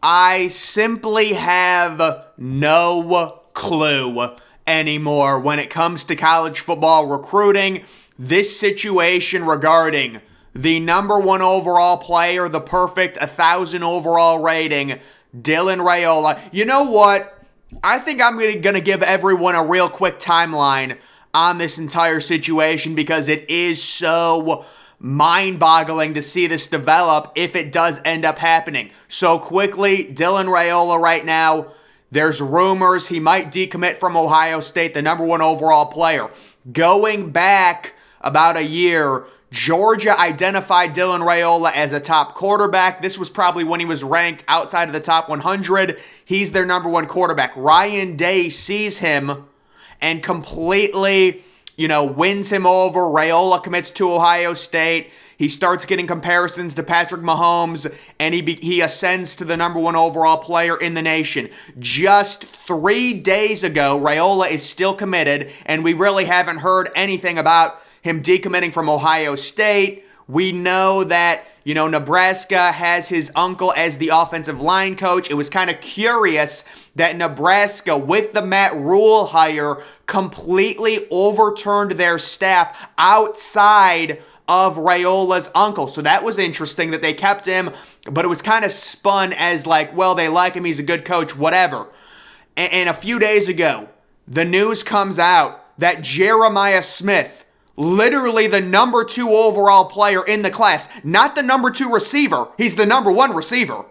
I simply have no clue anymore when it comes to college football recruiting. This situation regarding the number one overall player, the perfect 1,000 overall rating, Dylan Raiola. You know what? I think I'm going to give everyone a real quick timeline on this entire situation because it is so mind-boggling to see this develop if it does end up happening. So quickly, Dylan Raiola right now, there's rumors he might decommit from Ohio State, the number one overall player. Going back about a year, Georgia identified Dylan Raiola as a top quarterback. This was probably when he was ranked outside of the top 100. He's their number one quarterback. Ryan Day sees him and completely, wins him over. Raiola commits to Ohio State. He starts getting comparisons to Patrick Mahomes, and he ascends to the number one overall player in the nation. Just 3 days ago, Raiola is still committed, and we really haven't heard anything about him decommitting from Ohio State. We know that, Nebraska has his uncle as the offensive line coach. It was kind of curious that Nebraska, with the Matt Rule hire, completely overturned their staff outside of Raiola's uncle. So that was interesting that they kept him, but it was kind of spun as like, well, they like him, he's a good coach, whatever. And a few days ago, the news comes out that Jeremiah Smith, literally the number 2 overall player in the class, not the number 2 receiver, he's the number 1 receiver.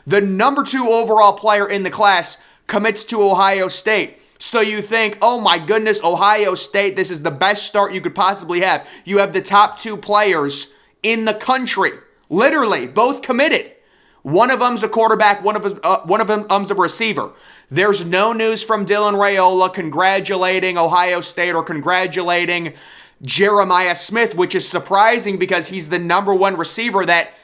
The number 2 overall player in the class commits to Ohio State. So you think, oh my goodness, Ohio State, this is the best start you could possibly have. You have the top 2 players in the country, literally, both committed. One of them's a quarterback, one of them's a receiver. There's no news from Dylan Raiola congratulating Ohio State or congratulating Jeremiah Smith, which is surprising because he's the number 1 receiver that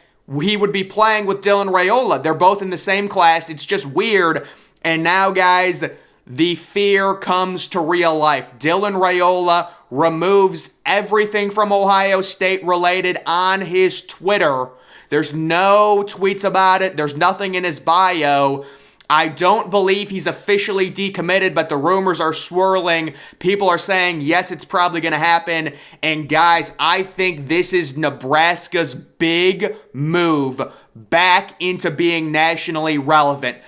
he would be playing with Dylan Raiola. They're both in the same class. It's just weird. And now, guys, the fear comes to real life. Dylan Raiola removes everything from Ohio State related on his Twitter. There's no tweets about it. There's nothing in his bio. I don't believe he's officially decommitted, but the rumors are swirling. People are saying, yes, it's probably going to happen. And guys, I think this is Nebraska's big move back into being nationally relevant.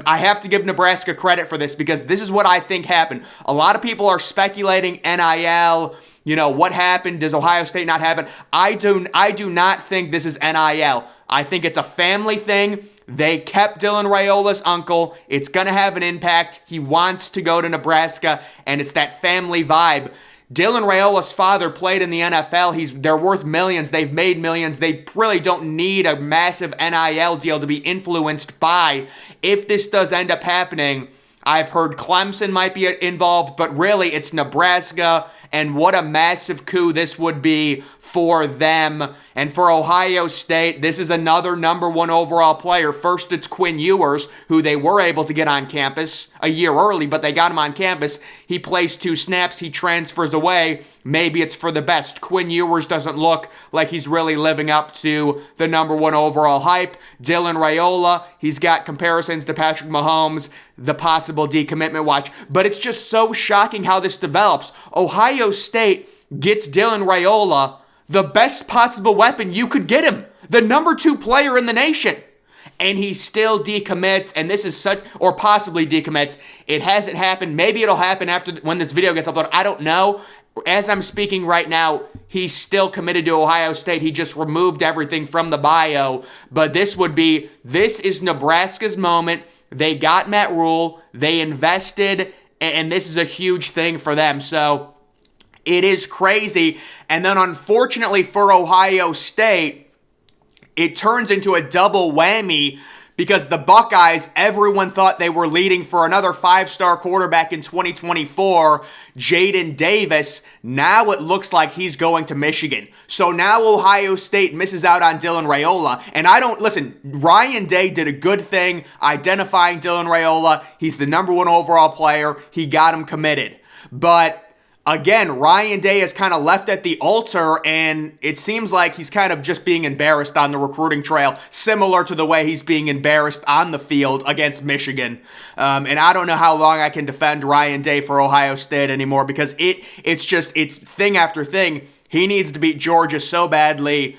I have to give Nebraska credit for this because this is what I think happened. A lot of people are speculating NIL. What happened? Does Ohio State not have it? I do not think this is NIL. I think it's a family thing. They kept Dylan Raiola's uncle. It's going to have an impact. He wants to go to Nebraska, and it's that family vibe. Dylan Raiola's father played in the NFL. They're worth millions. They've made millions. They really don't need a massive NIL deal to be influenced by. If this does end up happening, I've heard Clemson might be involved, but really it's Nebraska, and what a massive coup this would be for them. And for Ohio State, this is another number 1 overall player. First, it's Quinn Ewers, who they were able to get on campus a year early, but they got him on campus. He plays 2 snaps. He transfers away. Maybe it's for the best. Quinn Ewers doesn't look like he's really living up to the number 1 overall hype. Dylan Raiola, he's got comparisons to Patrick Mahomes, the possible decommitment watch. But it's just so shocking how this develops. Ohio State gets Dylan Raiola, the best possible weapon you could get him, the number 2 player in the nation. And he still decommits, and this is or possibly decommits. It hasn't happened. Maybe it'll happen when this video gets uploaded. I don't know. As I'm speaking right now, he's still committed to Ohio State. He just removed everything from the bio. But this is Nebraska's moment. They got Matt Rule. They invested, and this is a huge thing for them. So it is crazy. And then unfortunately for Ohio State, it turns into a double whammy because the Buckeyes, everyone thought they were leading for another 5-star quarterback in 2024, Jaden Davis. Now it looks like he's going to Michigan. So now Ohio State misses out on Dylan Raiola. And Ryan Day did a good thing identifying Dylan Raiola. He's the number 1 overall player. He got him committed. But again, Ryan Day is kind of left at the altar, and it seems like he's kind of just being embarrassed on the recruiting trail, similar to the way he's being embarrassed on the field against Michigan. And I don't know how long I can defend Ryan Day for Ohio State anymore, because it's thing after thing. He needs to beat Georgia so badly.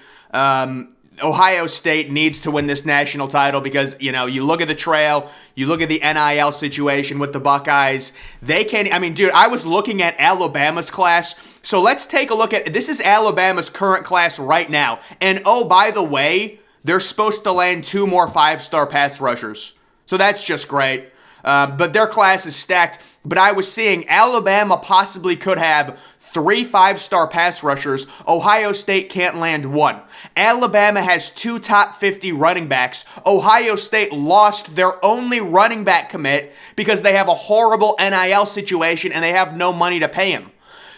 Ohio State needs to win this national title because, you look at the trail, you look at the NIL situation with the Buckeyes. I was looking at Alabama's class. So let's take a look at, this is Alabama's current class right now. And oh, by the way, they're supposed to land 2 more 5-star pass rushers. So that's just great. But their class is stacked. But I was seeing Alabama possibly could have 3 5-star pass rushers. Ohio State can't land 1. Alabama has 2 top 50 running backs. Ohio State lost their only running back commit because they have a horrible NIL situation and they have no money to pay him.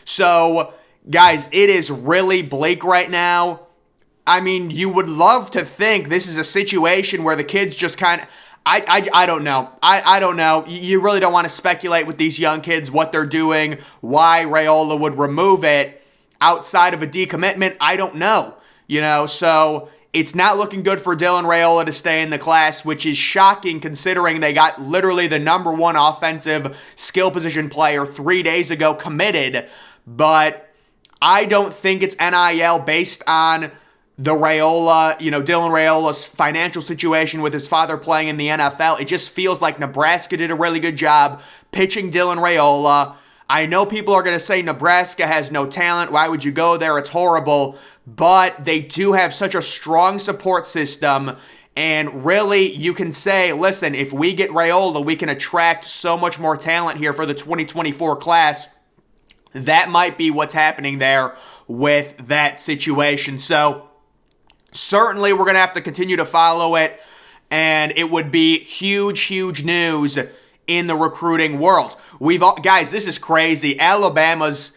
So, guys, it is really bleak right now. I mean, you would love to think this is a situation where the kids just kind of... I don't know. I don't know. You really don't want to speculate with these young kids, what they're doing, why Raiola would remove it outside of a decommitment. I don't know. So it's not looking good for Dylan Raiola to stay in the class, which is shocking considering they got literally the number 1 offensive skill position player 3 days ago committed. But I don't think it's NIL based on the Raiola, Dylan Raiola's financial situation with his father playing in the NFL. It just feels like Nebraska did a really good job pitching Dylan Raiola. I know people are going to say Nebraska has no talent. Why would you go there? It's horrible. But they do have such a strong support system. And really, you can say, listen, if we get Raiola, we can attract so much more talent here for the 2024 class. That might be what's happening there with that situation. So, certainly, we're going to have to continue to follow it, and it would be huge news in the recruiting world. Guys, this is crazy. Alabama's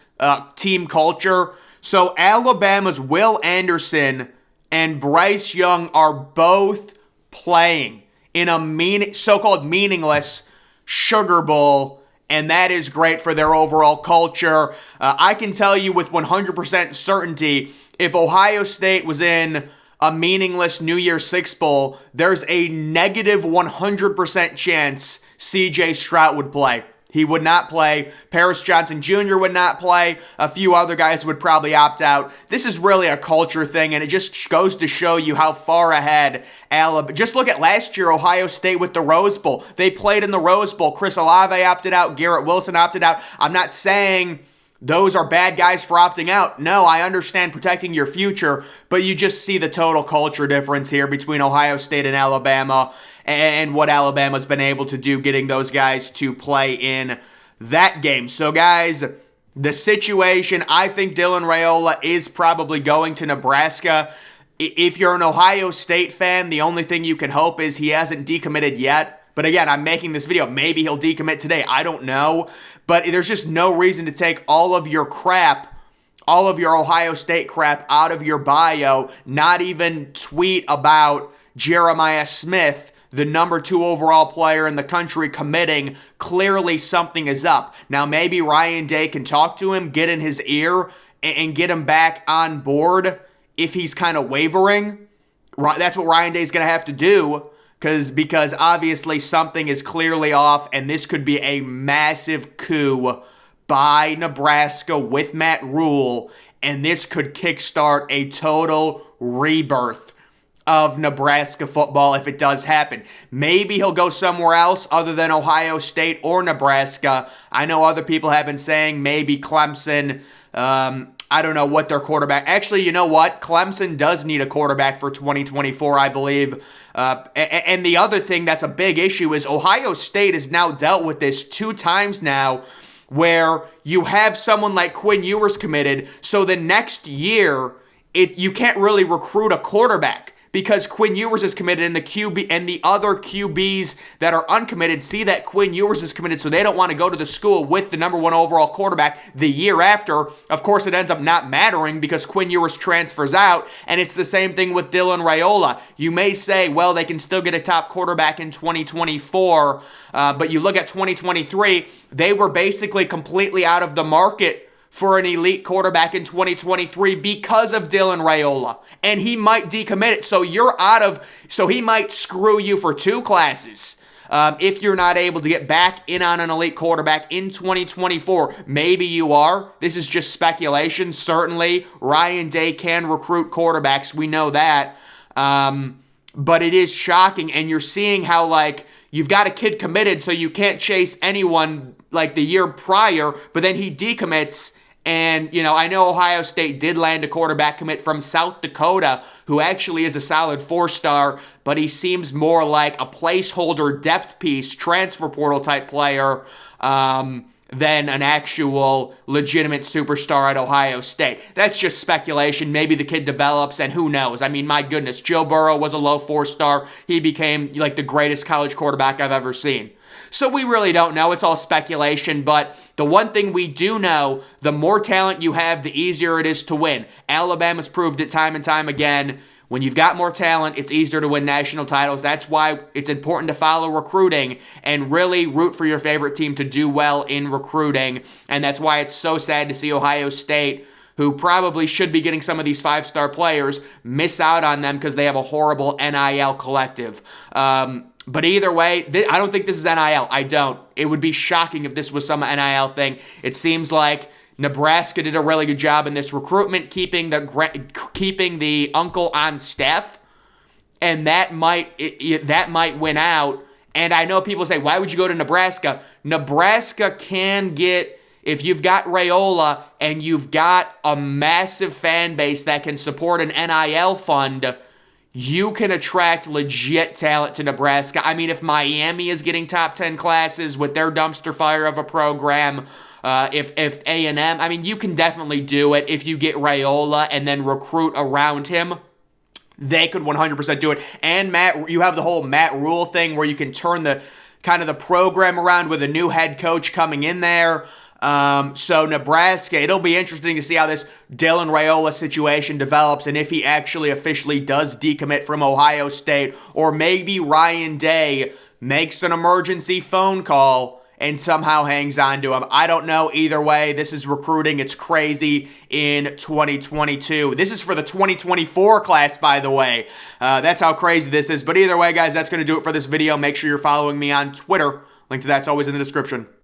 team culture. So Alabama's Will Anderson and Bryce Young are both playing in a so-called meaningless Sugar Bowl, and that is great for their overall culture. I can tell you with 100% certainty, if Ohio State was in a meaningless New Year's Six Bowl, there's a negative 100% chance C.J. Stroud would play. He would not play. Paris Johnson Jr. would not play. A few other guys would probably opt out. This is really a culture thing, and it just goes to show you how far ahead Alabama. Just look at last year, Ohio State with the Rose Bowl. They played in the Rose Bowl. Chris Olave opted out. Garrett Wilson opted out. I'm not saying those are bad guys for opting out. No, I understand protecting your future, but you just see the total culture difference here between Ohio State and Alabama and what Alabama's been able to do getting those guys to play in that game. So, guys, the situation, I think Dylan Raiola is probably going to Nebraska. If you're an Ohio State fan, the only thing you can hope is he hasn't decommitted yet. But again, I'm making this video. Maybe he'll decommit today. I don't know. But there's just no reason to take all of your crap, all of your Ohio State crap out of your bio, not even tweet about Jeremiah Smith, the number 2 overall player in the country, committing. Clearly something is up. Now maybe Ryan Day can talk to him, get in his ear, and get him back on board if he's kind of wavering. That's what Ryan Day's going to have to do. Because obviously something is clearly off, and this could be a massive coup by Nebraska with Matt Rule, and this could kickstart a total rebirth of Nebraska football if it does happen. Maybe he'll go somewhere else other than Ohio State or Nebraska. I know other people have been saying maybe Clemson. I don't know what their quarterback... Actually, you know what? Clemson does need a quarterback for 2024, I believe. And the other thing that's a big issue is Ohio State has now dealt with this 2 times now where you have someone like Quinn Ewers committed, so the next year you can't really recruit a quarterback because Quinn Ewers is committed and the QB and the other QBs that are uncommitted see that Quinn Ewers is committed, so they don't want to go to the school with the number 1 overall quarterback the year after. Of course, it ends up not mattering because Quinn Ewers transfers out, and it's the same thing with Dylan Raiola. You may say, well, they can still get a top quarterback in 2024, but you look at 2023, they were basically completely out of the market for an elite quarterback in 2023 because of Dylan Raiola, and he might decommit it. So he might screw you for 2 classes. If you're not able to get back in on an elite quarterback in 2024, maybe you are. This is just speculation. Certainly, Ryan Day can recruit quarterbacks. We know that. But it is shocking, and you're seeing how, like, you've got a kid committed, so you can't chase anyone like the year prior, but then he decommits. And, I know Ohio State did land a quarterback commit from South Dakota who actually is a solid 4-star, but he seems more like a placeholder depth piece, transfer portal type player than an actual legitimate superstar at Ohio State. That's just speculation. Maybe the kid develops, and who knows? I mean, my goodness, Joe Burrow was a low 4-star. He became like the greatest college quarterback I've ever seen. So we really don't know. It's all speculation, but the one thing we do know, the more talent you have, the easier it is to win. Alabama's proved it time and time again. When you've got more talent, it's easier to win national titles. That's why it's important to follow recruiting and really root for your favorite team to do well in recruiting. And that's why it's so sad to see Ohio State, who probably should be getting some of these 5-star players, miss out on them because they have a horrible NIL collective. But either way, I don't think this is NIL. I don't. It would be shocking if this was some NIL thing. It seems like Nebraska did a really good job in this recruitment, keeping the uncle on staff, and that might win out. And I know people say, why would you go to Nebraska? Nebraska can get, if you've got Raiola and you've got a massive fan base that can support an NIL fund, you can attract legit talent to Nebraska. I mean, if Miami is getting top 10 classes with their dumpster fire of a program, if A&M, I mean, you can definitely do it if you get Raiola and then recruit around him. They could 100% do it. And Matt, you have the whole Matt Rule thing where you can turn the program around with a new head coach coming in there. So Nebraska, it'll be interesting to see how this Dylan Raiola situation develops and if he actually officially does decommit from Ohio State, or maybe Ryan Day makes an emergency phone call and somehow hangs on to him. I don't know. Either way, this is recruiting. It's crazy in 2022. This is for the 2024 class, by the way. That's how crazy this is. But either way, guys, that's going to do it for this video. Make sure you're following me on Twitter. Link to that's always in the description.